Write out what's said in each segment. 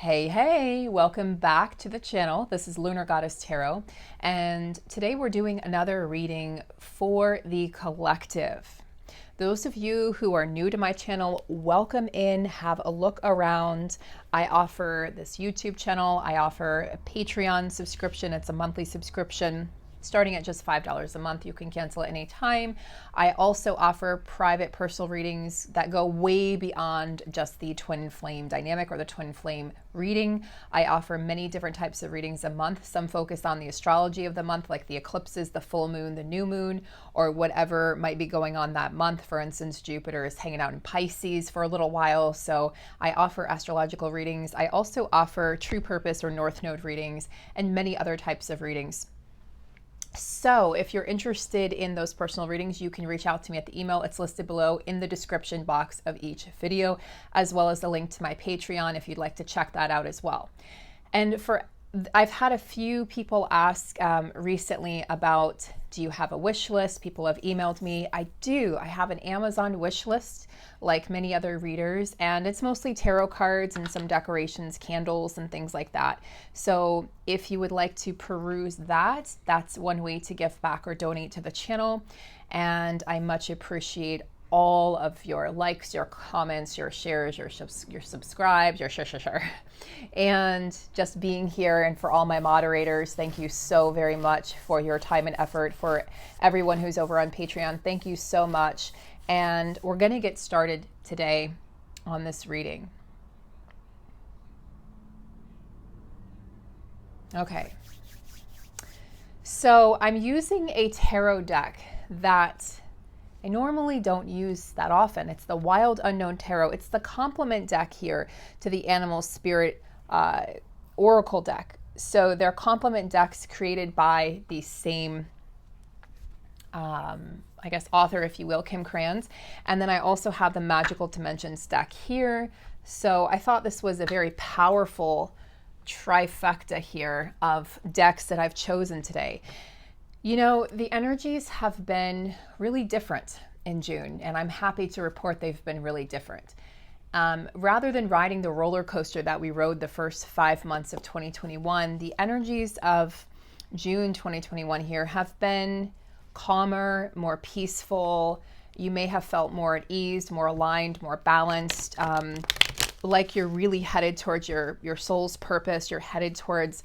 Hey, welcome back to the channel. This is Lunar Goddess Tarot, and today we're doing another reading for the collective. Those of you who are new to my channel, welcome in, have a look around. I offer this YouTube channel, I offer a Patreon subscription, it's a monthly subscription. Starting at just $5 a month. You can cancel at any time. I also offer private personal readings that go way beyond just the twin flame dynamic or the twin flame reading. I offer many different types of readings a month. Some focus on the astrology of the month, like the eclipses, the full moon, the new moon, or whatever might be going on that month. For instance, Jupiter is hanging out in Pisces for a little while, so I offer astrological readings. I also offer true purpose or north node readings and many other types of readings. So if you're interested in those personal readings, you can reach out to me at the email. It's listed below in the description box of each video, as well as the link to my Patreon if you'd like to check that out as well. And I've had a few people ask recently about, do you have a wish list? People have emailed me. I do. I have an Amazon wish list like many other readers, and it's mostly tarot cards and some decorations, candles and things like that. So if you would like to peruse that, that's one way to give back or donate to the channel. And I much appreciate all of your likes, your comments, your shares, your subscribes, your share, and just being here. And for all my moderators, thank you so very much for your time and effort. For everyone who's over on Patreon, thank you so much. And we're going to get started today on this reading. Okay. So I'm using a tarot deck that I normally don't use that often. It's the Wild Unknown Tarot. It's the complement deck here to the Animal Spirit Oracle deck. So they're complement decks created by the same author, if you will, Kim Kranz. And then I also have the Magical Dimensions deck here. So I thought this was a very powerful trifecta here of decks that I've chosen today. You know, the energies have been really different in June, and I'm happy to report they've been really different. Rather than riding the roller coaster that we rode the first 5 months of 2021, the energies of June 2021 here have been calmer, more peaceful. You may have felt more at ease, more aligned, more balanced, like you're really headed towards your soul's purpose. You're headed towards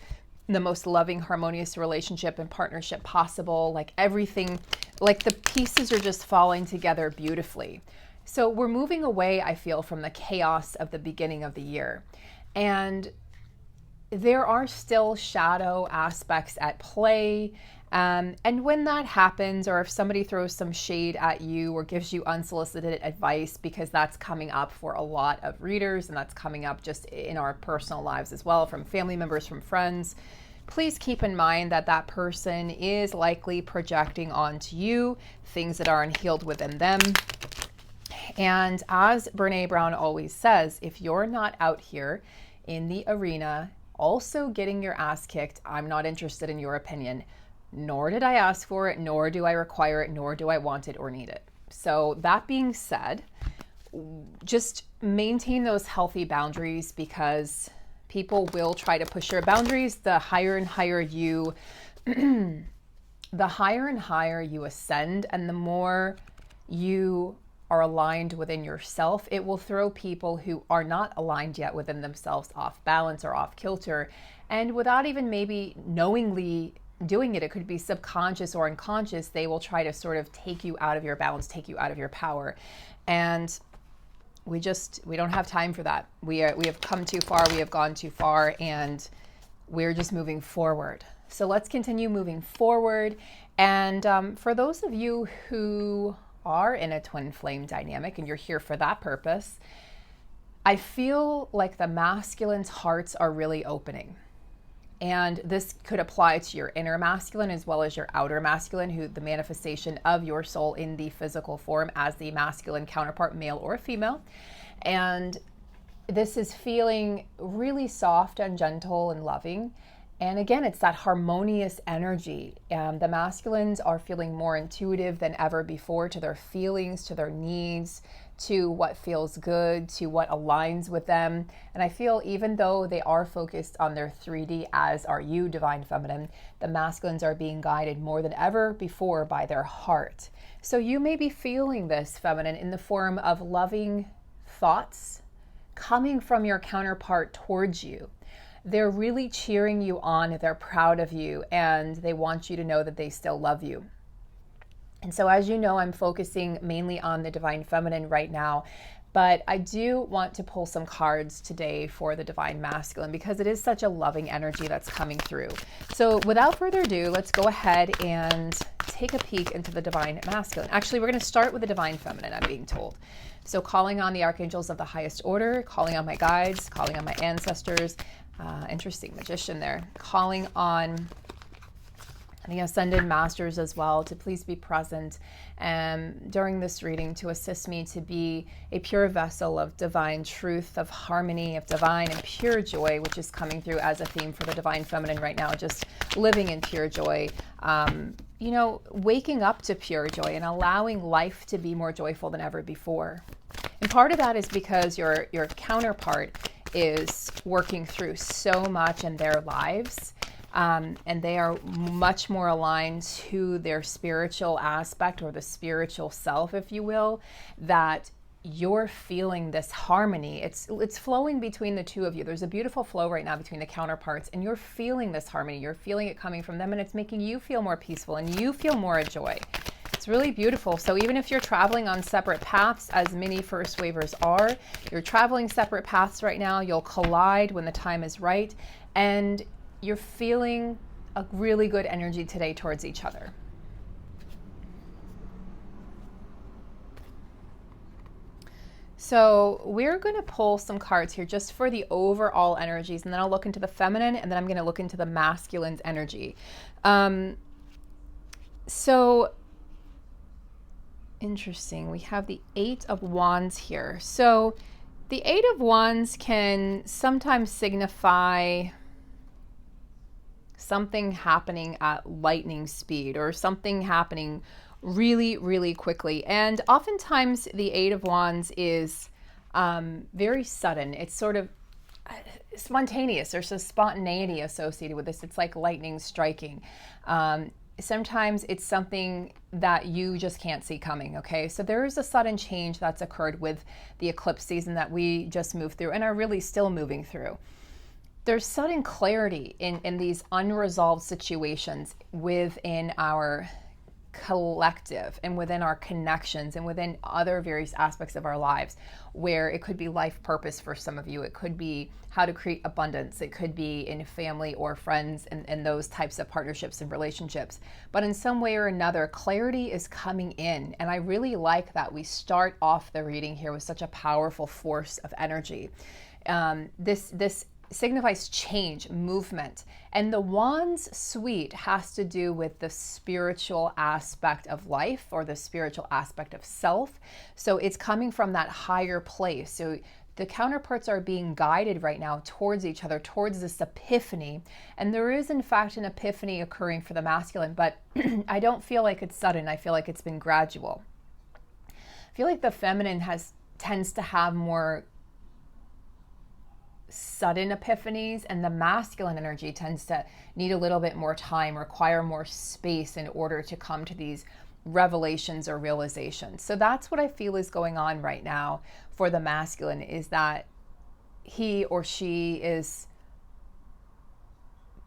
the most loving, harmonious relationship and partnership possible. Like everything, like the pieces are just falling together beautifully. So we're moving away, I feel, from the chaos of the beginning of the year. And there are still shadow aspects at play. And when that happens, or if somebody throws some shade at you or gives you unsolicited advice, because that's coming up for a lot of readers, and that's coming up just in our personal lives as well, from family members, from friends, please keep in mind that that person is likely projecting onto you things that are unhealed within them. And as Brene Brown always says, if you're not out here in the arena also getting your ass kicked, I'm not interested in your opinion. Nor did I ask for it, nor do I require it, nor do I want it or need it. So that being said, just maintain those healthy boundaries, because people will try to push your boundaries. The higher and higher you, the higher and higher you ascend, and the more you are aligned within yourself, it will throw people who are not aligned yet within themselves off balance or off kilter. And without even maybe knowingly doing it, it could be subconscious or unconscious, they will try to sort of take you out of your balance, take you out of your power. And we don't have time for that. We have come too far, we have gone too far, and we're just moving forward. So let's continue moving forward. And for those of you who are in a twin flame dynamic and you're here for that purpose, I feel like the masculine's hearts are really opening. And this could apply to your inner masculine as well as your outer masculine, who the manifestation of your soul in the physical form as the masculine counterpart, male or female. And this is feeling really soft and gentle and loving. And again, it's that harmonious energy. The masculines are feeling more intuitive than ever before to their feelings, to their needs, to what feels good, to what aligns with them. And I feel even though they are focused on their 3D, as are you, Divine Feminine, the masculines are being guided more than ever before by their heart. So you may be feeling this, Feminine, in the form of loving thoughts coming from your counterpart towards you. They're really cheering you on, they're proud of you, and they want you to know that they still love you. And so as you know, I'm focusing mainly on the Divine Feminine right now, but I do want to pull some cards today for the Divine Masculine because it is such a loving energy that's coming through. So without further ado, let's go ahead and take a peek into the Divine Masculine. Actually, we're going to start with the Divine Feminine, I'm being told. So calling on the archangels of the highest order, calling on my guides, calling on my ancestors, interesting Magician there, calling on the Ascended Masters as well to please be present during this reading to assist me to be a pure vessel of divine truth, of harmony, of divine and pure joy, which is coming through as a theme for the Divine Feminine right now, just living in pure joy, you know, waking up to pure joy and allowing life to be more joyful than ever before. And part of that is because your counterpart is working through so much in their lives. And they are much more aligned to their spiritual aspect or the spiritual self, if you will, that you're feeling this harmony. It's flowing between the two of you. There's a beautiful flow right now between the counterparts, and you're feeling this harmony. You're feeling it coming from them, and it's making you feel more peaceful and you feel more joy. It's really beautiful. So even if you're traveling on separate paths, as many first wavers are, you're traveling separate paths right now, you'll collide when the time is right, and you're feeling a really good energy today towards each other. So we're going to pull some cards here just for the overall energies, and then I'll look into the feminine, and then I'm going to look into the masculine's energy. So interesting. We have the Eight of Wands here. So the Eight of Wands can sometimes signify something happening at lightning speed or something happening really, really quickly. And oftentimes the Eight of Wands is very sudden. It's sort of spontaneous. There's a spontaneity associated with this. It's like lightning striking. Sometimes it's something that you just can't see coming, okay? So there is a sudden change that's occurred with the eclipse season that we just moved through and are really still moving through. There's sudden clarity in these unresolved situations within our collective and within our connections and within other various aspects of our lives, where it could be life purpose for some of you. It could be how to create abundance. It could be in family or friends and those types of partnerships and relationships. But in some way or another, clarity is coming in. And I really like that we start off the reading here with such a powerful force of energy. This signifies change, movement. And the Wands suite has to do with the spiritual aspect of life or the spiritual aspect of self. So it's coming from that higher place. So the counterparts are being guided right now towards each other, towards this epiphany. And there is, in fact, an epiphany occurring for the masculine, but I don't feel like it's sudden. I feel like it's been gradual. I feel like the feminine tends to have more sudden epiphanies, and the masculine energy tends to need a little bit more time, require more space in order to come to these revelations or realizations. So that's what I feel is going on right now for the masculine, is that he or she is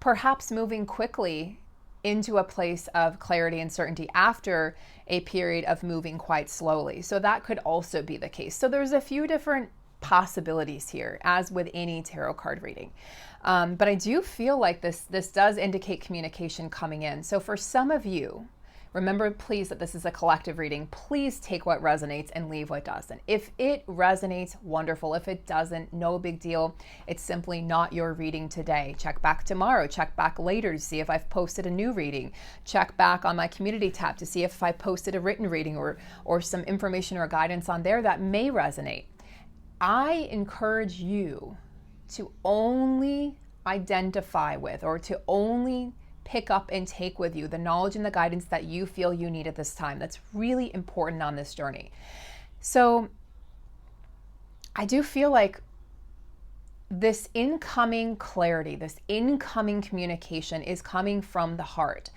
perhaps moving quickly into a place of clarity and certainty after a period of moving quite slowly. So that could also be the case. So there's a few different possibilities here, as with any tarot card reading. But I do feel like this does indicate communication coming in. So for some of you, remember, please, that this is a collective reading. Please take what resonates and leave what doesn't. If it resonates, wonderful. If it doesn't, no big deal. It's simply not your reading today. Check back tomorrow. Check back later to see if I've posted a new reading. Check back on my community tab to see if I posted a written reading or some information or guidance on there that may resonate. I encourage you to only identify with, or to only pick up and take with you, the knowledge and the guidance that you feel you need at this time. That's really important on this journey. So I do feel like this incoming clarity, this incoming communication is coming from the heart.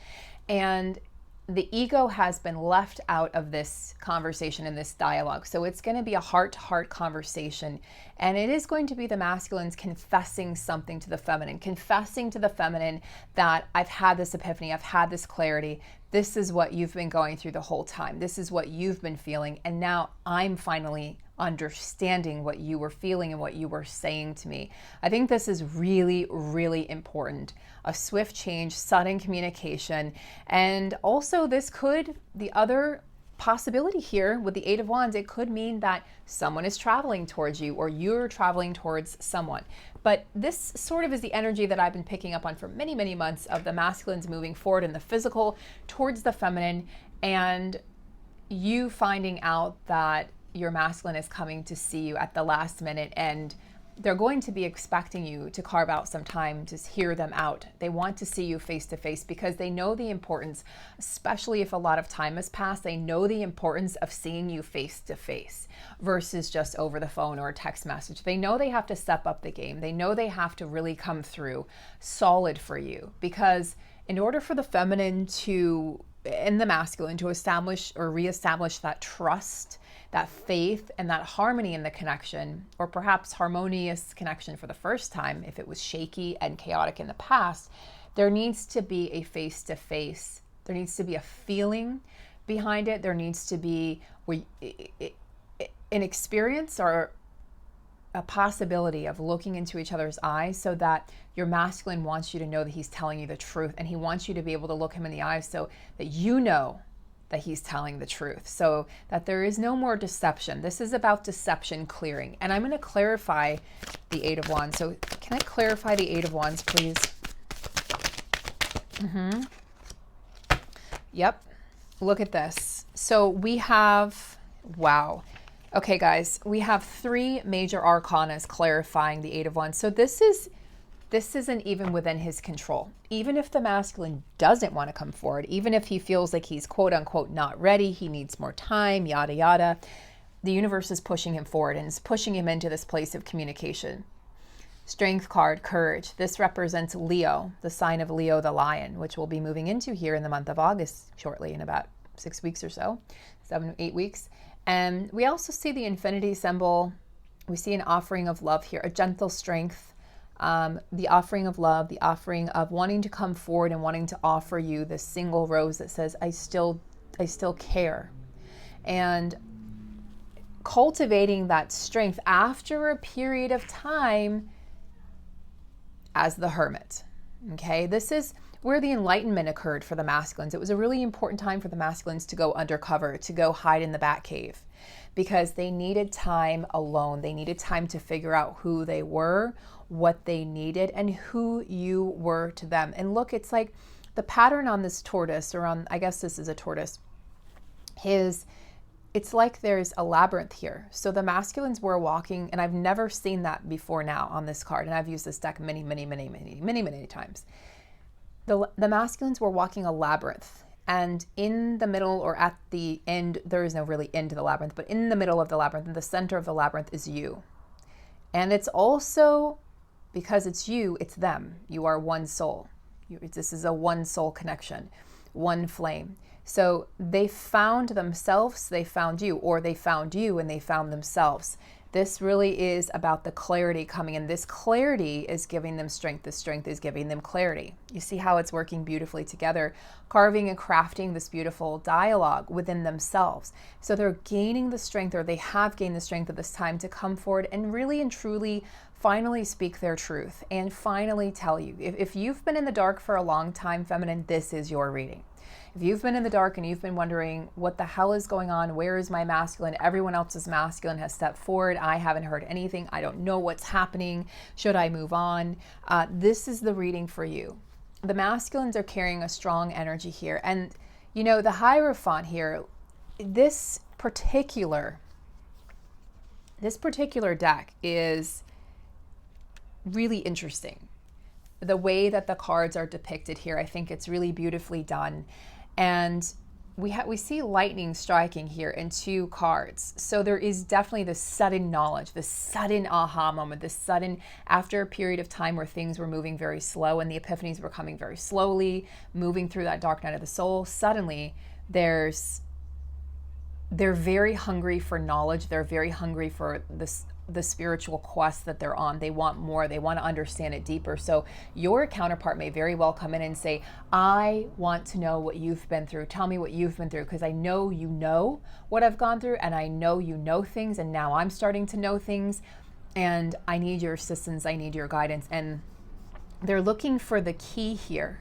And the ego has been left out of this conversation and this dialogue. So it's going to be a heart-to-heart conversation. And it is going to be the masculines confessing something to the feminine, confessing to the feminine that I've had this epiphany, I've had this clarity. This is what you've been going through the whole time. This is what you've been feeling. And now I'm finally understanding what you were feeling and what you were saying to me. I think this is really, really important. A swift change, sudden communication. And also this could, the other possibility here with the Eight of Wands, it could mean that someone is traveling towards you or you're traveling towards someone. But this sort of is the energy that I've been picking up on for many, many months of the masculines moving forward in the physical towards the feminine, and you finding out that your masculine is coming to see you at the last minute, and they're going to be expecting you to carve out some time to hear them out. They want to see you face to face because they know the importance, especially if a lot of time has passed, they know the importance of seeing you face to face versus just over the phone or a text message. They know they have to step up the game. They know they have to really come through solid for you, because in order for the feminine to, and the masculine to establish or reestablish that trust, that faith, and that harmony in the connection, or perhaps harmonious connection for the first time, if it was shaky and chaotic in the past, there needs to be a face-to-face. There needs to be a feeling behind it. There needs to be an experience or a possibility of looking into each other's eyes, so that your masculine wants you to know that he's telling you the truth, and he wants you to be able to look him in the eyes so that you know that he's telling the truth, so that there is no more deception. This is about deception clearing. And I'm going to clarify the Eight of Wands. So can I clarify the Eight of Wands, please? Yep. Look at this. So we have, wow. Okay, guys, we have 3 major arcanas clarifying the Eight of Wands. So this isn't even within his control. Even if the masculine doesn't want to come forward, even if he feels like he's quote unquote not ready, he needs more time, yada, yada, the universe is pushing him forward and is pushing him into this place of communication. Strength card, courage. This represents Leo, the sign of Leo the lion, which we'll be moving into here in the month of August shortly, in about 6 weeks or so, 7, 8 weeks. And we also see the infinity symbol. We see an offering of love here, a gentle strength. The offering of love, the offering of wanting to come forward and wanting to offer you this single rose that says, I still care. And cultivating that strength after a period of time as the hermit. Okay, this is where the enlightenment occurred for the masculines. It was a really important time for the masculines to go undercover, to go hide in the bat cave, because they needed time alone. They needed time to figure out who they were, what they needed, and who you were to them. And look, it's like the pattern on this tortoise, or on, I guess this is a tortoise, it's like there's a labyrinth here. So the masculines were walking, and I've never seen that before now on this card, and I've used this deck many times. The masculines were walking a labyrinth, and in the middle, or at the end, there is no really end to the labyrinth, but in the middle of the labyrinth, in the center of the labyrinth, is you. And it's also, because it's you, it's them. You are one soul. This is a one soul connection, one flame. So they found themselves, they found you, or they found you and they found themselves. This really is about the clarity coming in. This clarity is giving them strength. This strength is giving them clarity. You see how it's working beautifully together, carving and crafting this beautiful dialogue within themselves. So they're gaining the strength, or they have gained the strength at this time, to come forward and really and truly finally speak their truth and finally tell you. If you've been in the dark for a long time, feminine, this is your reading. If you've been in the dark and you've been wondering, what the hell is going on? Where is my masculine? Everyone else's masculine has stepped forward. I haven't heard anything. I don't know what's happening. Should I move on? This is the reading for you. The masculines are carrying a strong energy here. And, you know, the Hierophant here, this particular deck is really interesting. The way that the cards are depicted here, I think it's really beautifully done. And we see lightning striking here in 2 cards. So there is definitely this sudden knowledge, this sudden aha moment, this sudden, after a period of time where things were moving very slow and the epiphanies were coming very slowly, moving through that dark night of the soul, suddenly they're very hungry for knowledge. They're very hungry for the spiritual quest that they're on. They want more. They want to understand it deeper. So your counterpart may very well come in and say, I want to know what you've been through. Tell me what you've been through, because I know you know what I've gone through, and I know you know things, and now I'm starting to know things, and I need your assistance. I need your guidance. And they're looking for the key here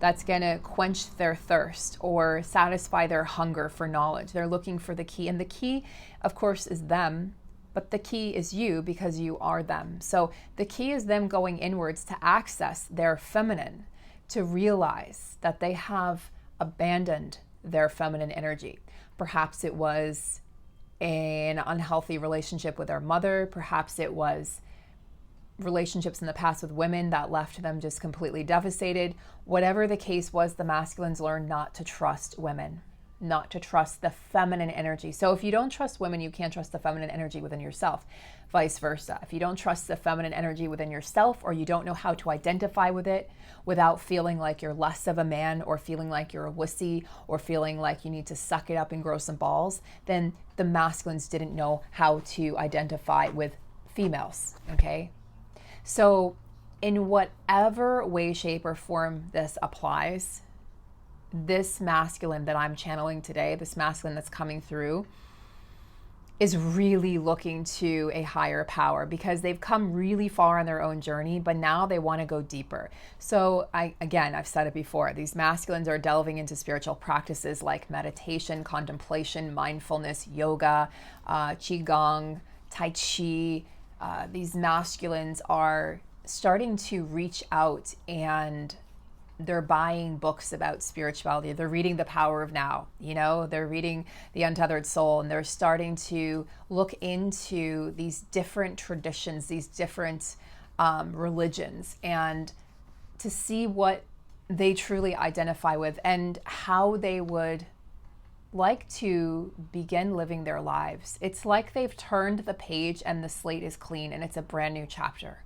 that's going to quench their thirst or satisfy their hunger for knowledge. They're looking for the key. And the key, of course, is them, but the key is you, because you are them. So the key is them going inwards to access their feminine, to realize that they have abandoned their feminine energy. Perhaps it was an unhealthy relationship with their mother. Perhaps it was relationships in the past with women that left them just completely devastated. Whatever the case was, the masculines learned not to trust women, not to trust the feminine energy. So if you don't trust women, you can't trust the feminine energy within yourself. Vice versa. If you don't trust the feminine energy within yourself, or you don't know how to identify with it without feeling like you're less of a man, or feeling like you're a wussy, or feeling like you need to suck it up and grow some balls, then the masculines didn't know how to identify with females, okay? So in whatever way, shape, or form this applies, this masculine that I'm channeling today, this masculine that's coming through, is really looking to a higher power, because they've come really far on their own journey, but now they want to go deeper. So I've said it before, these masculines are delving into spiritual practices like meditation, contemplation, mindfulness, yoga, qigong, tai chi. These masculines are starting to reach out, and they're buying books about spirituality. They're reading The Power of Now, they're reading The Untethered Soul, and they're starting to look into these different traditions, these different religions, and to see what they truly identify with and how they would like to begin living their lives. It's like they've turned the page and the slate is clean and it's a brand new chapter.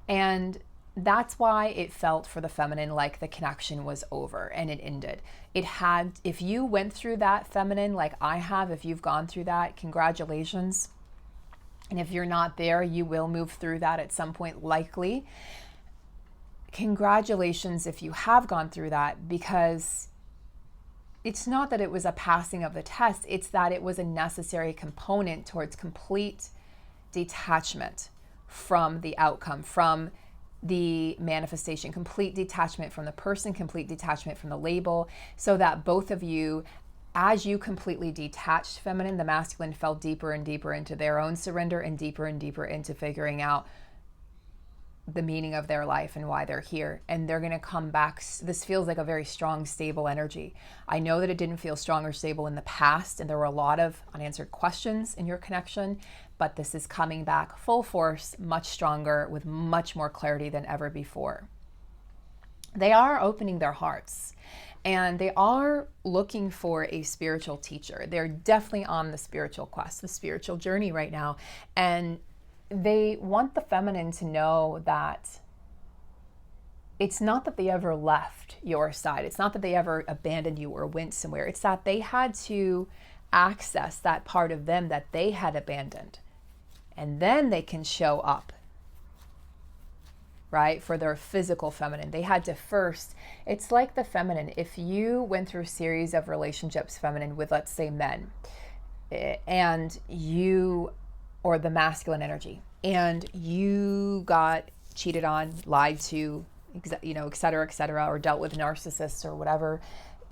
And that's why it felt for the feminine like the connection was over and it ended. If you went through that, feminine, like I have, if you've gone through that, congratulations. And if you're not there, you will move through that at some point, likely. Congratulations if you have gone through that, because it's not that it was a passing of the test, it's that it was a necessary component towards complete detachment from the outcome, from the manifestation, complete detachment from the person, complete detachment from the label, so that both of you, as you completely detached, feminine, the masculine fell deeper and deeper into their own surrender and deeper into figuring out the meaning of their life and why they're here. And they're going to come back. This feels like a very strong, stable energy. I know that it didn't feel strong or stable in the past, and there were a lot of unanswered questions in your connection, but this is coming back full force, much stronger, with much more clarity than ever before. They are opening their hearts, and they are looking for a spiritual teacher. They're definitely on the spiritual quest, the spiritual journey right now. And they want the feminine to know that it's not that they ever left your side. It's not that they ever abandoned you or went somewhere. It's that they had to access that part of them that they had abandoned. And then they can show up, right? For their physical feminine. They had to first, it's like the feminine. If you went through a series of relationships, feminine, with, let's say, men, and you, or the masculine energy, and you got cheated on, lied to, et cetera, or dealt with narcissists or whatever,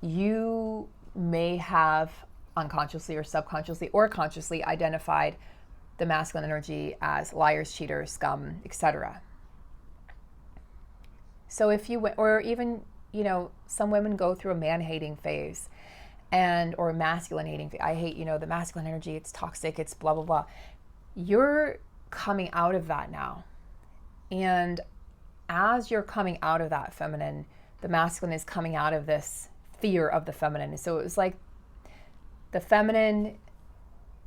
you may have unconsciously or subconsciously or consciously identified the masculine energy as liars, cheaters, scum, etc. So if you, or even, some women go through a man-hating phase, or a masculine hating phase. I hate, the masculine energy, it's toxic, it's blah, blah, blah. You're coming out of that now. And as you're coming out of that, feminine, the masculine is coming out of this fear of the feminine. So it was like the feminine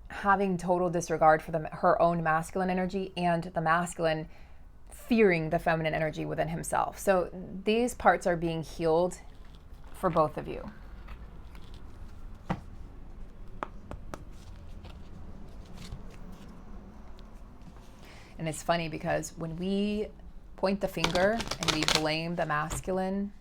having total disregard for her own masculine energy, and the masculine fearing the feminine energy within himself. So these parts are being healed for both of you. And it's funny because when we point the finger and we blame the masculine,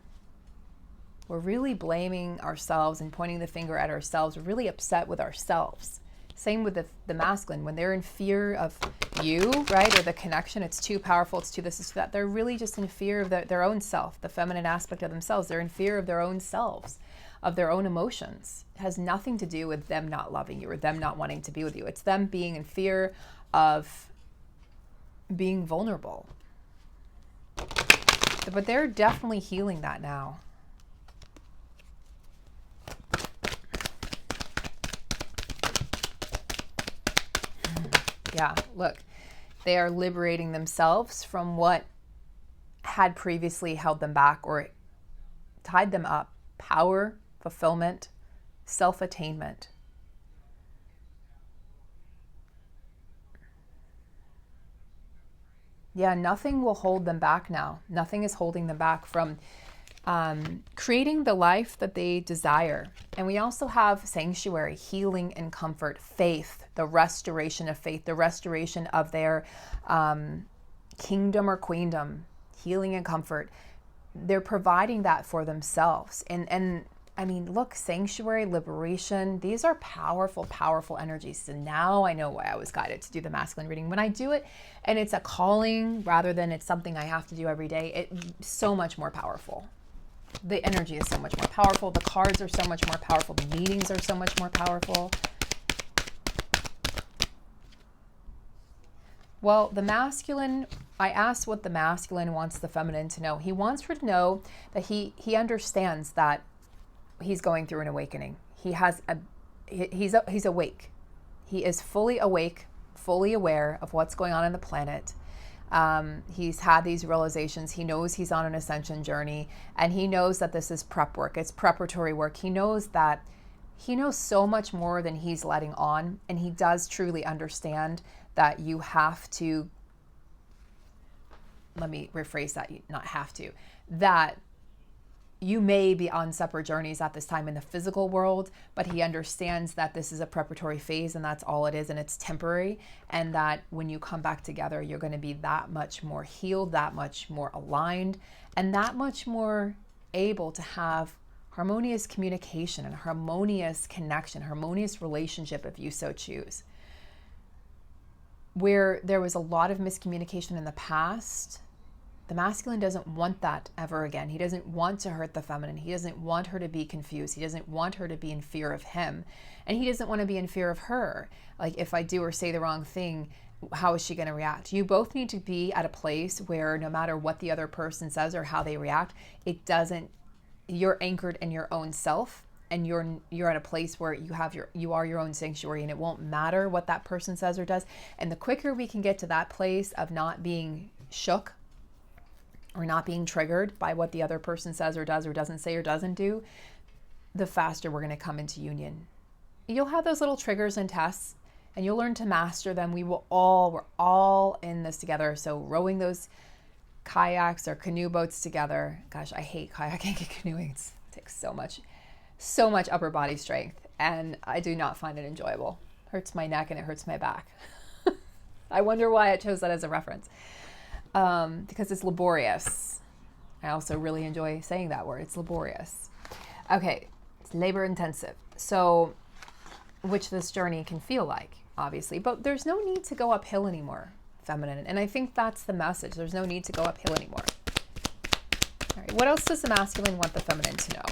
we're really blaming ourselves and pointing the finger at ourselves. We're really upset with ourselves. Same with the masculine. When they're in fear of you, right, or the connection, it's too powerful, it's too this, it's too that. They're really just in fear of their own self, the feminine aspect of themselves. They're in fear of their own selves, of their own emotions. It has nothing to do with them not loving you or them not wanting to be with you. It's them being in fear of being vulnerable. But they're definitely healing that now. Yeah, look, they are liberating themselves from what had previously held them back or tied them up. Power, fulfillment, self-attainment. Yeah, nothing will hold them back now. Nothing is holding them back from creating the life that they desire. And we also have sanctuary, healing and comfort, faith, the restoration of faith, the restoration of their kingdom or queendom, healing and comfort. They're providing that for themselves. And I mean, look, sanctuary, liberation, these are powerful, powerful energies. So now I know why I was guided to do the masculine reading. When I do it and it's a calling rather than it's something I have to do every day, it's so much more powerful. The energy is so much more powerful. The cards are so much more powerful. The meetings are so much more powerful. Well, the masculine, I asked what the masculine wants the feminine to know. He wants her to know that he understands that he's going through an awakening. He's awake. He is fully awake, fully aware of what's going on in the planet. He's had these realizations. He knows he's on an ascension journey, and he knows that this is prep work. It's preparatory work. He knows that he knows so much more than he's letting on, and he does truly understand that you have to, let me rephrase that, not have to, that you may be on separate journeys at this time in the physical world, but he understands that this is a preparatory phase and that's all it is, and it's temporary, and that when you come back together, you're going to be that much more healed, that much more aligned, and that much more able to have harmonious communication and harmonious connection, harmonious relationship if you so choose. Where there was a lot of miscommunication in the past, the masculine doesn't want that ever again. He doesn't want to hurt the feminine. He doesn't want her to be confused. He doesn't want her to be in fear of him. And he doesn't want to be in fear of her. Like, if I do or say the wrong thing, how is she going to react? You both need to be at a place where no matter what the other person says or how they react, you're anchored in your own self, and you're at a place where you are your own sanctuary, and it won't matter what that person says or does. And the quicker we can get to that place of not being shook or not being triggered by what the other person says or does or doesn't say or doesn't do, the faster we're going to come into union. You'll have those little triggers and tests, and you'll learn to master them. We're all in this together. So rowing those kayaks or canoe boats together. Gosh, I hate kayaking and canoeing. It takes so much upper body strength, and I do not find it enjoyable. It hurts my neck and it hurts my back. I wonder why I chose that as a reference. Because it's laborious. I also really enjoy saying that word. It's laborious. Okay, it's labor intensive. So, which this journey can feel like, obviously, but there's no need to go uphill anymore, feminine. And I think that's the message. There's no need to go uphill anymore. All right, what else does the masculine want the feminine to know?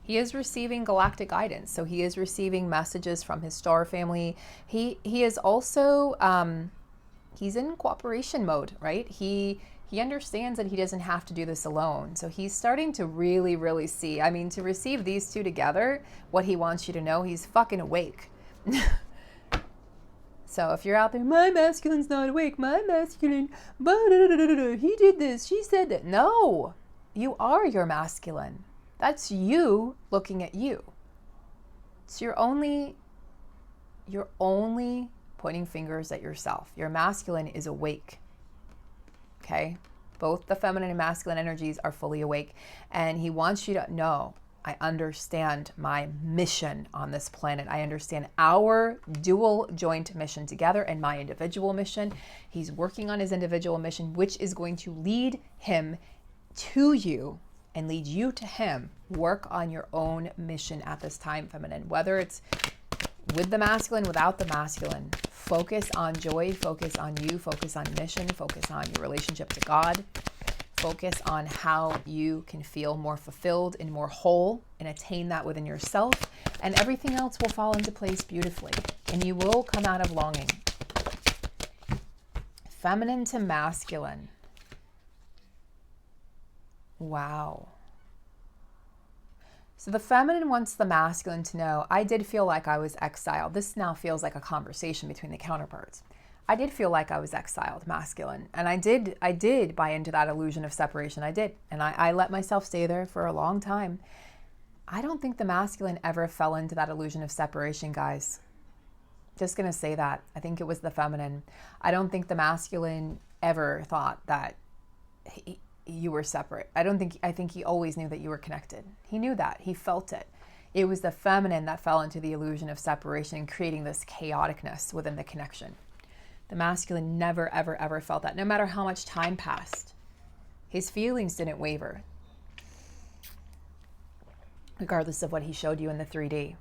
He is receiving galactic guidance. So he is receiving messages from his star family. He is also, he's in cooperation mode, right? He understands that he doesn't have to do this alone. So he's starting to really, really see. I mean, to receive these two together, what he wants you to know, he's fucking awake. So if you're out there, my masculine's not awake, my masculine, he did this, she said that. No, you are your masculine. That's you looking at you. So you're only pointing fingers at yourself. Your masculine is awake. Okay? Both the feminine and masculine energies are fully awake. And he wants you to know, I understand my mission on this planet. I understand our dual joint mission together and my individual mission. He's working on his individual mission, which is going to lead him to you and lead you to him. Work on your own mission at this time, feminine. Whether it's with the masculine, without the masculine. Focus on joy, focus on you, focus on mission, focus on your relationship to God. Focus on how you can feel more fulfilled and more whole and attain that within yourself. And everything else will fall into place beautifully. And you will come out of longing. Feminine to masculine. Wow. So the feminine wants the masculine to know, I did feel like I was exiled. This now feels like a conversation between the counterparts. I did feel like I was exiled, masculine. And I did buy into that illusion of separation. I did. And I let myself stay there for a long time. I don't think the masculine ever fell into that illusion of separation, guys. Just going to say that. I think it was the feminine. I don't think the masculine ever thought that you were separate. I think he always knew that you were connected. He knew that. He felt it. It was the feminine that fell into the illusion of separation and creating this chaoticness within the connection. The masculine never, ever, ever felt that. No matter how much time passed, his feelings didn't waver, regardless of what he showed you in the 3D.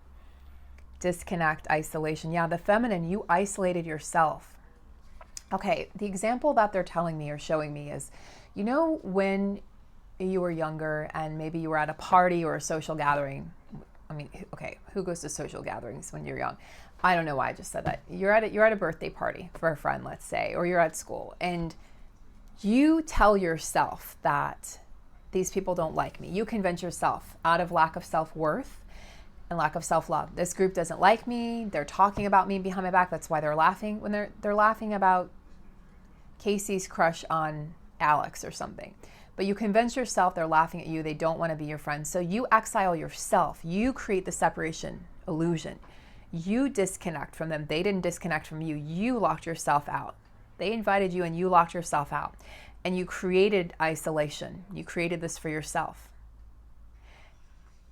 Disconnect, isolation. Yeah, the feminine, you isolated yourself. Okay, the example that they're telling me or showing me is, you know, when you were younger and maybe you were at a party or a social gathering. I mean, okay, who goes to social gatherings when you're young? I don't know why I just said that. You're at a birthday party for a friend, let's say, or you're at school, and you tell yourself that these people don't like me. You convince yourself out of lack of self-worth and lack of self-love. This group doesn't like me. They're talking about me behind my back. That's why they're laughing. When they're laughing about Casey's crush on Alex or something. But you convince yourself they're laughing at you. They don't want to be your friend. So you exile yourself. You create the separation illusion. You disconnect from them. They didn't disconnect from you. You locked yourself out. They invited you and you locked yourself out. And you created isolation. You created this for yourself.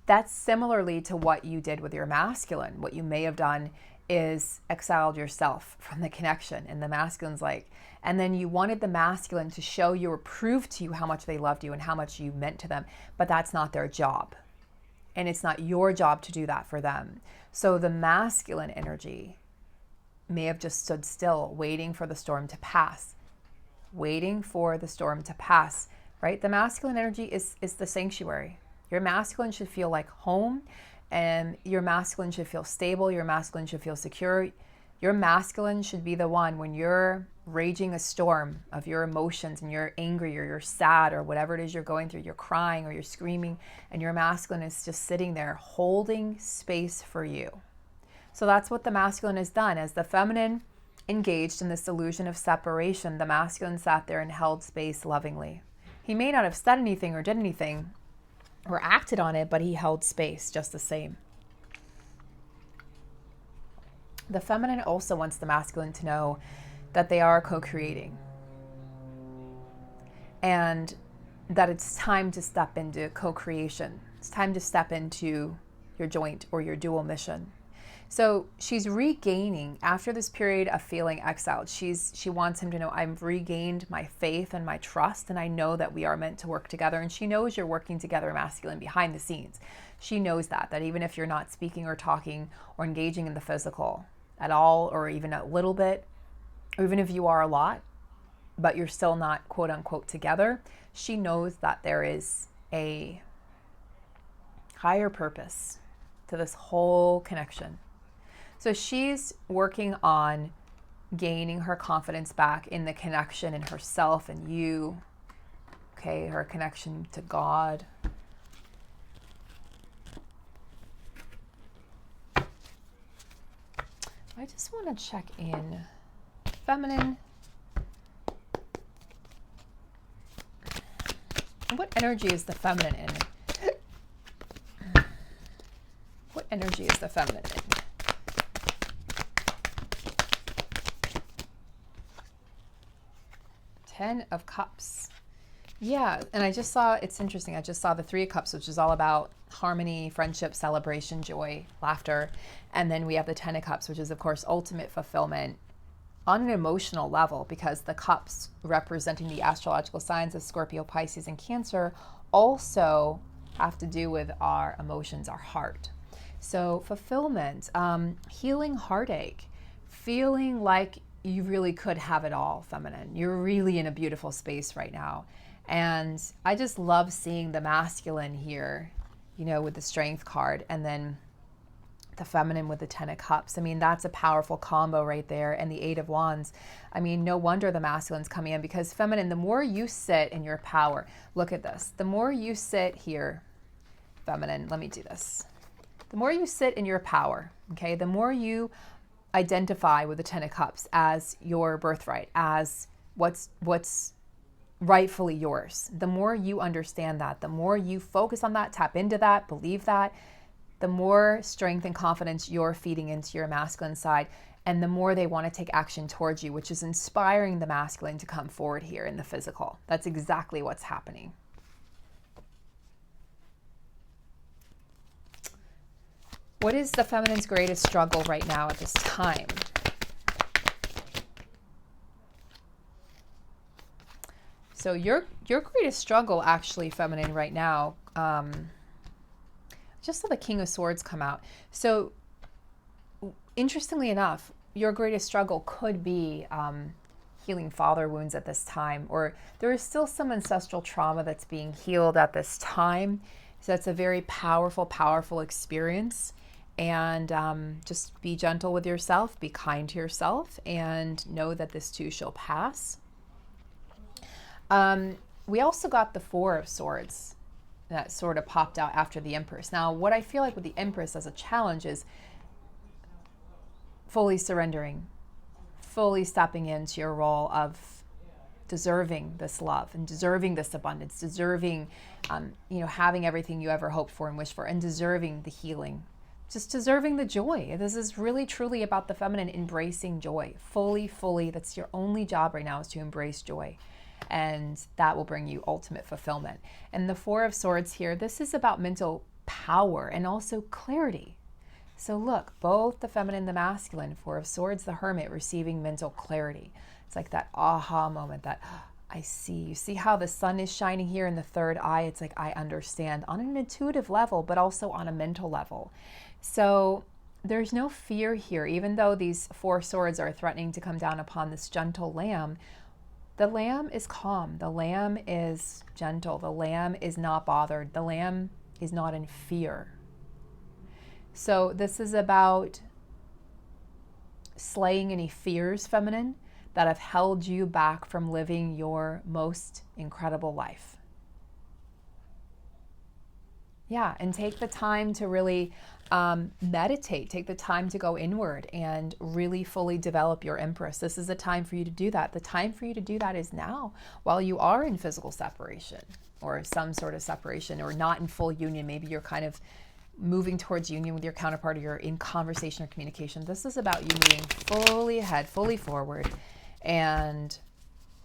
That's similarly to what you did with your masculine. What you may have done is exiled yourself from the connection. And the masculine's like, and then you wanted the masculine to show you or prove to you how much they loved you and how much you meant to them. But that's not their job. And it's not your job to do that for them. So the masculine energy may have just stood still, waiting for the storm to pass. Waiting for the storm to pass, right? The masculine energy is the sanctuary. Your masculine should feel like home, and your masculine should feel stable. Your masculine should feel secure. Your masculine should be the one when you're raging a storm of your emotions and you're angry or you're sad or whatever it is you're going through, you're crying or you're screaming, and your masculine is just sitting there holding space for you. So that's what the masculine has done. As the feminine engaged in this illusion of separation, the masculine sat there and held space lovingly. He may not have said anything or did anything or acted on it, but he held space just the same. The feminine also wants the masculine to know that they are co-creating and that it's time to step into co-creation. It's time to step into your joint or your dual mission. So she's regaining, after this period of feeling exiled, she wants him to know, I've regained my faith and my trust, and I know that we are meant to work together. And she knows you're working together, masculine, behind the scenes. She knows that even if you're not speaking or talking or engaging in the physical at all, or even a little bit, or even if you are a lot, but you're still not quote unquote together, she knows that there is a higher purpose to this whole connection. So she's working on gaining her confidence back in the connection in herself and you, okay, her connection to God. I just want to check in. Feminine. What energy is the feminine in? energy is the feminine? 10 of Cups. Yeah, and I just saw, it's interesting, I just saw the 3 of Cups, which is all about harmony, friendship, celebration, joy, laughter. And then we have the 10 of Cups, which is, of course, ultimate fulfillment on an emotional level, because the cups representing the astrological signs of Scorpio, Pisces, and Cancer also have to do with our emotions, our heart. So fulfillment, healing heartache, feeling like you really could have it all, feminine. You're really in a beautiful space right now. And I just love seeing the masculine here, you know, with the Strength card, and then the feminine with the 10 of Cups. I mean, that's a powerful combo right there. And the 8 of Wands. I mean, no wonder the masculine's coming in, because feminine, the more you sit in your power, look at this. The more you sit here, feminine, let me do this. The more you sit in your power, okay, the more you identify with the 10 of Cups as your birthright, as what's rightfully yours. The more you understand that, the more you focus on that, tap into that, believe that, the more strength and confidence you're feeding into your masculine side, and the more they want to take action towards you, which is inspiring the masculine to come forward here in the physical. That's exactly what's happening. What is the feminine's greatest struggle right now at this time? So your greatest struggle, actually, feminine, right now, just saw the King of Swords come out. So interestingly enough, your greatest struggle could be healing father wounds at this time, or there is still some ancestral trauma that's being healed at this time. So that's a very powerful, powerful experience. And just be gentle with yourself, be kind to yourself, and know that this too shall pass. We also got the 4 of Swords that sort of popped out after the Empress. Now, what I feel like with the Empress as a challenge is fully surrendering, fully stepping into your role of deserving this love and deserving this abundance, deserving, having everything you ever hoped for and wished for, and deserving the healing, just deserving the joy. This is really, truly about the feminine embracing joy. Fully, that's your only job right now, is to embrace joy. And that will bring you ultimate fulfillment. And the 4 of Swords here, this is about mental power and also clarity. So look, both the feminine and the masculine, 4 of Swords, the Hermit, receiving mental clarity. It's like that aha moment, that I see. You see how the sun is shining here in the third eye? It's like, I understand on an intuitive level, but also on a mental level. So there's no fear here, even though these 4 swords are threatening to come down upon this gentle lamb. The lamb is calm. The lamb is gentle. The lamb is not bothered. The lamb is not in fear. So this is about slaying any fears, feminine, that have held you back from living your most incredible life. Yeah, and take the time to really meditate. Take the time to go inward and really fully develop your Empress. This is a time for you to do that. The time for you to do that is now, while you are in physical separation or some sort of separation, or not in full union. Maybe you're kind of moving towards union with your counterpart, or you're in conversation or communication. This is about you moving fully ahead, fully forward, and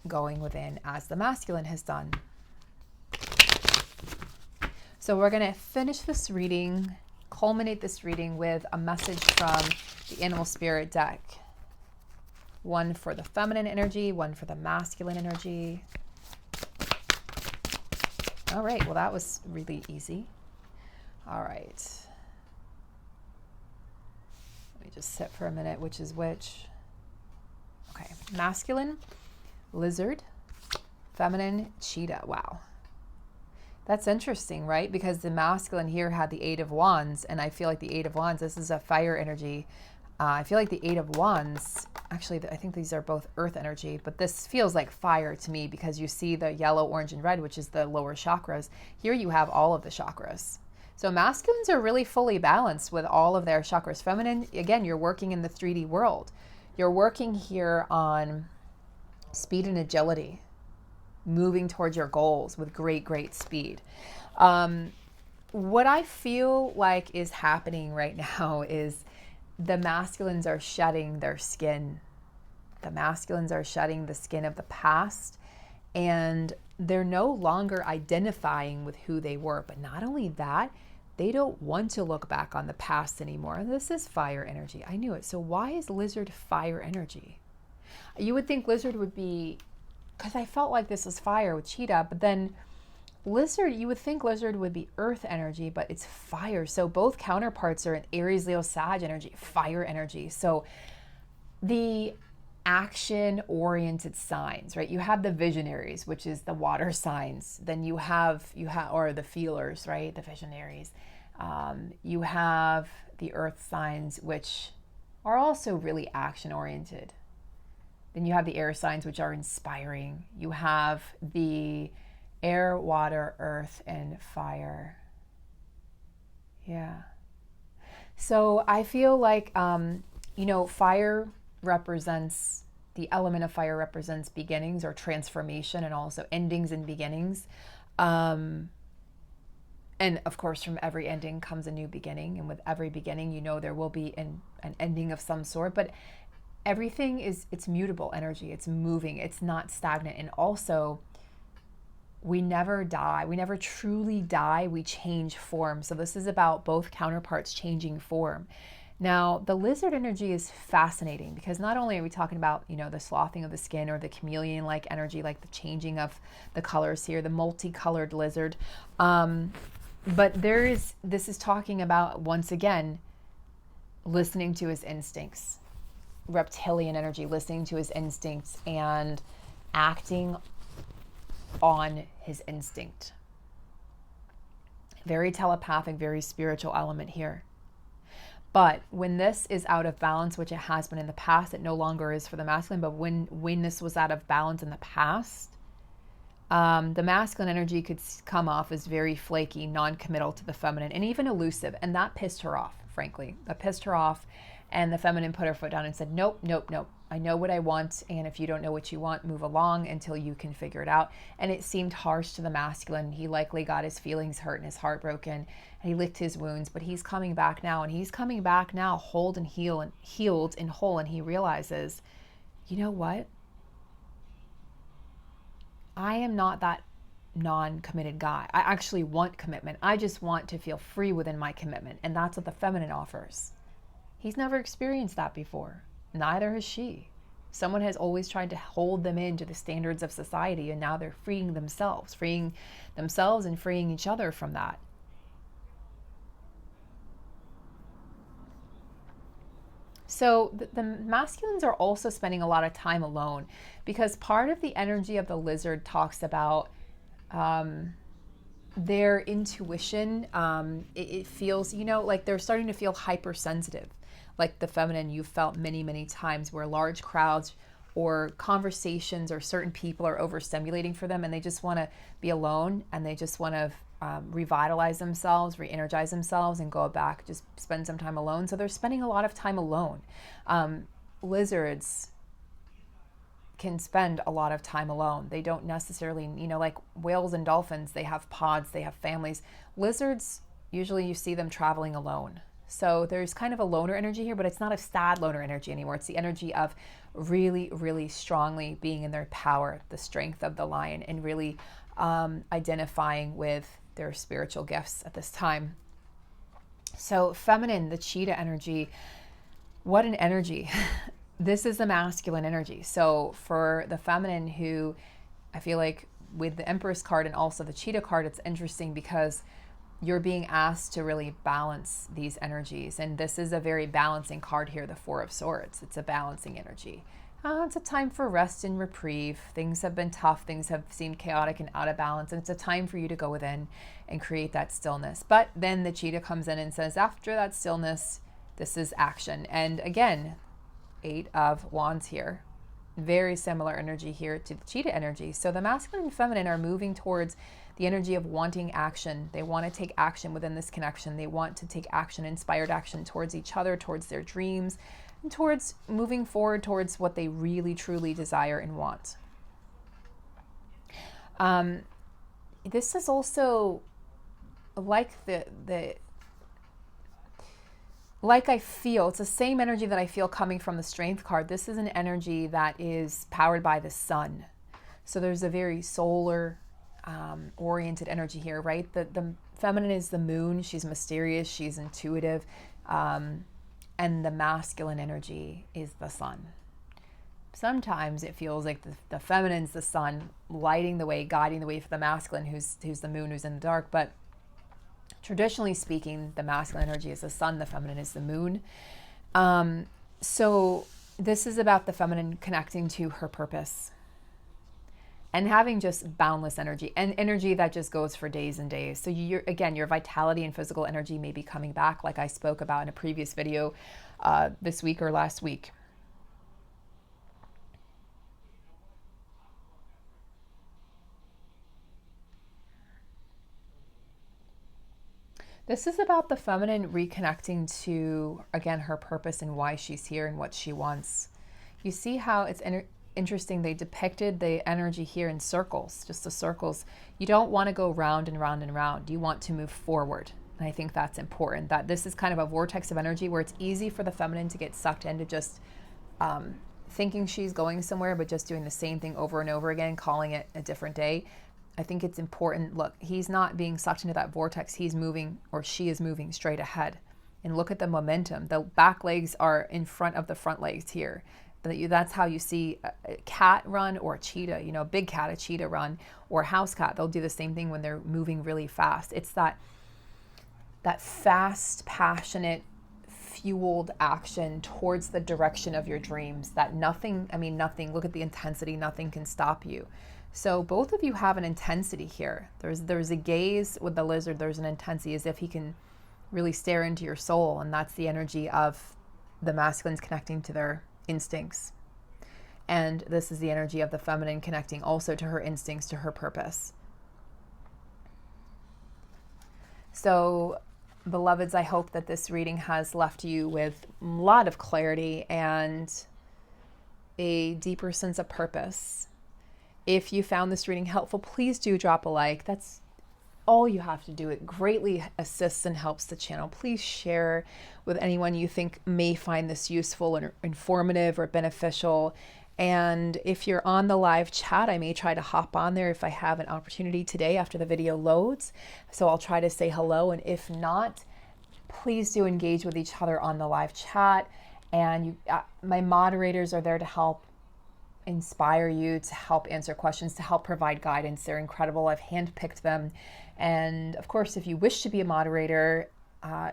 going within, as the masculine has done. So we're going to finish this reading, culminate this reading with a message from the Animal Spirit deck. One for the feminine energy, one for the masculine energy. All right, well, that was really easy. All right. Let me just sit for a minute, which is which. Okay, masculine, lizard, feminine, cheetah. Wow. That's interesting, right? Because the masculine here had the 8 of Wands, and I feel like the 8 of Wands, this is a fire energy. I feel like the 8 of Wands, actually, I think these are both earth energy, but this feels like fire to me, because you see the yellow, orange, and red, which is the lower chakras. Here you have all of the chakras. So masculines are really fully balanced with all of their chakras. Feminine, again, you're working in the 3D world. You're working here on speed and agility, moving towards your goals with great, great speed. what I feel like is happening right now is the masculines are shedding their skin. The masculines are shedding the skin of the past, and they're no longer identifying with who they were. But not only that, they don't want to look back on the past anymore. This is fire energy. I knew it. So why is lizard fire energy? You would think lizard would be, because I felt like this was fire with cheetah, but then lizard, you would think lizard would be earth energy, but it's fire. So both counterparts are in Aries, Leo, Sag energy, fire energy. So the action-oriented signs, right? You have the visionaries, which is the water signs. Then you have, or the feelers, right? The visionaries. You have the earth signs, which are also really action-oriented. Then you have the air signs, which are inspiring. You have the air, water, earth, and fire. Yeah. So I feel like, fire represents, the element of fire represents beginnings or transformation, and also endings and beginnings. And of course, from every ending comes a new beginning. And with every beginning, there will be an ending of some sort. But everything it's mutable energy. It's moving. It's not stagnant. And also, we never die. We never truly die. We change form. So this is about both counterparts changing form. Now, the lizard energy is fascinating because not only are we talking about, the sloughing of the skin or the chameleon-like energy, like the changing of the colors here, the multicolored lizard, but this is talking about, once again, listening to his instincts, reptilian energy, listening to his instincts and acting on his instinct. Very telepathic, very spiritual element here. But when this is out of balance, which it has been in the past, it no longer is for the masculine, but when this was out of balance in the past, the masculine energy could come off as very flaky, non-committal to the feminine, and even elusive. And that pissed her off, frankly. That pissed her off. And the feminine put her foot down and said, nope, nope, nope. I know what I want. And if you don't know what you want, move along until you can figure it out. And it seemed harsh to the masculine. He likely got his feelings hurt and his heart broken. And he licked his wounds. But he's coming back now. And he's coming back now, healed and whole. And he realizes, you know what? I am not that non-committed guy. I actually want commitment. I just want to feel free within my commitment. And that's what the feminine offers. He's never experienced that before. Neither has she. Someone has always tried to hold them into the standards of society, and now they're freeing themselves and freeing each other from that. So the masculines are also spending a lot of time alone, because part of the energy of the lizard talks about their intuition. It feels, like they're starting to feel hypersensitive. Like the feminine, you've felt many, many times where large crowds or conversations or certain people are overstimulating for them, and they just want to be alone, and they just want to revitalize themselves, re-energize themselves, and go back, just spend some time alone. So they're spending a lot of time alone. Lizards can spend a lot of time alone. They don't necessarily, like whales and dolphins, they have pods, they have families. Lizards, usually you see them traveling alone. So there's kind of a loner energy here, but it's not a sad loner energy anymore. It's the energy of really, really strongly being in their power, the strength of the lion, and really identifying with their spiritual gifts at this time. So feminine, the cheetah energy, what an energy. This is the masculine energy. So for the feminine, who I feel like with the Empress card and also the cheetah card, it's interesting because you're being asked to really balance these energies. And this is a very balancing card here, the Four of Swords. It's a balancing energy. It's a time for rest and reprieve. Things have been tough. Things have seemed chaotic and out of balance. And it's a time for you to go within and create that stillness. But then the cheetah comes in and says, after that stillness, this is action. And again, 8 of Wands here. Very similar energy here to the cheetah energy. So the masculine and feminine are moving towards the energy of wanting action. They want to take action within this connection. They want to take action, inspired action towards each other, towards their dreams, and towards moving forward towards what they really, truly desire and want. This is also like I feel, it's the same energy that I feel coming from the Strength card. This is an energy that is powered by the sun. So there's a very solar oriented energy here, right? The feminine is the moon. She's mysterious. She's intuitive. And the masculine energy is the sun. Sometimes it feels like the feminine's the sun, lighting the way, guiding the way for the masculine, who's the moon, who's in the dark. But traditionally speaking, the masculine energy is the sun, the feminine is the moon. So this is about the feminine connecting to her purpose and having just boundless energy, and energy that just goes for days and days. So your vitality and physical energy may be coming back, like I spoke about in a previous video this week or last week. This is about the feminine reconnecting to, again, her purpose and why she's here and what she wants. You see how it's interesting. They depicted the energy here in circles, just the circles. You don't want to go round and round and round. You want to move forward. And I think that's important, that this is kind of a vortex of energy where it's easy for the feminine to get sucked into just thinking she's going somewhere, but just doing the same thing over and over again, calling it a different day. I think it's important. Look, he's not being sucked into that vortex. He's moving, or she is moving straight ahead. And look at the momentum. The back legs are in front of the front legs here. That's how you see a cat run, or a cheetah, a big cat, a cheetah run, or a house cat. They'll do the same thing when they're moving really fast. It's that fast, passionate, fueled action towards the direction of your dreams that nothing, look at the intensity, nothing can stop you. So both of you have an intensity here. There's a gaze with the lizard. There's an intensity as if he can really stare into your soul. And that's the energy of the masculines connecting to their instincts. And this is the energy of the feminine connecting also to her instincts, to her purpose. So, beloveds, I hope that this reading has left you with a lot of clarity and a deeper sense of purpose. If you found this reading helpful, please do drop a like. That's all you have to do. It greatly assists and helps the channel. Please share with anyone you think may find this useful and informative or beneficial. And if you're on the live chat, I may try to hop on there if I have an opportunity today after the video loads. So I'll try to say hello. And if not, please do engage with each other on the live chat. And my moderators are there to help inspire you, to help answer questions, to help provide guidance. They're incredible. I've handpicked them. And of course, if you wish to be a moderator,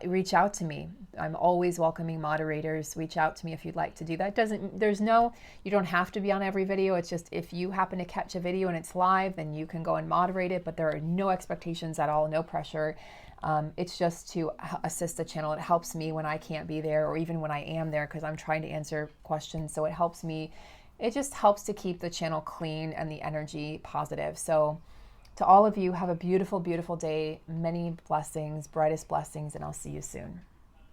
reach out to me. I'm always welcoming moderators. Reach out to me if you'd like to do that. You don't have to be on every video. It's just if you happen to catch a video and it's live, then you can go and moderate it, but there are no expectations at all, no pressure. It's just to assist the channel. It helps me when I can't be there, or even when I am there, because I'm trying to answer questions. So it helps me. It just helps to keep the channel clean and the energy positive. So to all of you, have a beautiful, beautiful day. Many blessings, brightest blessings, and I'll see you soon.